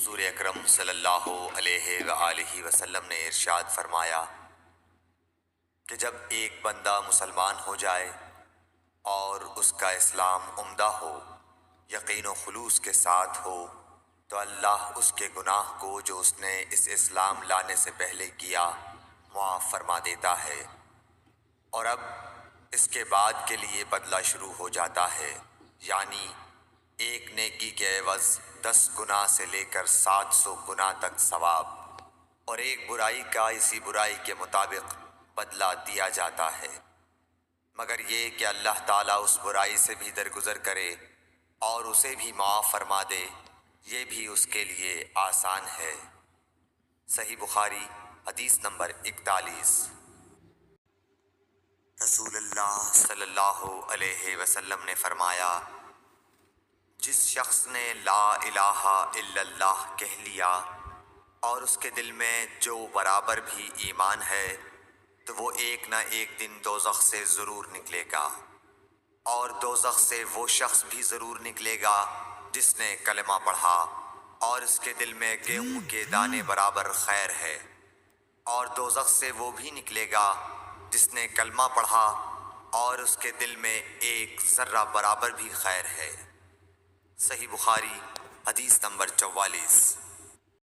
حضور اکرم صلی اللہ علیہ وآلہ وسلم نے ارشاد فرمایا کہ جب ایک بندہ مسلمان ہو جائے اور اس کا اسلام عمدہ ہو، یقین و خلوص کے ساتھ ہو، تو اللہ اس کے گناہ کو جو اس نے اس اسلام لانے سے پہلے کیا معاف فرما دیتا ہے، اور اب اس کے بعد کے لیے بدلہ شروع ہو جاتا ہے، یعنی ایک نیکی کے عوض 10 گناہ سے لے کر 700 گناہ تک ثواب، اور ایک برائی کا اسی برائی کے مطابق بدلہ دیا جاتا ہے، مگر یہ کہ اللہ تعالیٰ اس برائی سے بھی درگزر کرے اور اسے بھی معاف فرما دے، یہ بھی اس کے لیے آسان ہے۔ صحیح بخاری حدیث نمبر 41۔ رسول اللہ صلی اللہ علیہ وسلم نے فرمایا، جس شخص نے لا الہ الا اللہ کہہ لیا اور اس کے دل میں جو برابر بھی ایمان ہے، تو وہ ایک نہ ایک دن دوزخ سے ضرور نکلے گا، اور دوزخ سے وہ شخص بھی ضرور نکلے گا جس نے کلمہ پڑھا اور اس کے دل میں گیہوں کے دانے برابر خیر ہے، اور دوزخ سے وہ بھی نکلے گا جس نے کلمہ پڑھا اور اس کے دل میں ایک ذرہ برابر بھی خیر ہے۔ صحیح بخاری حدیث نمبر 44۔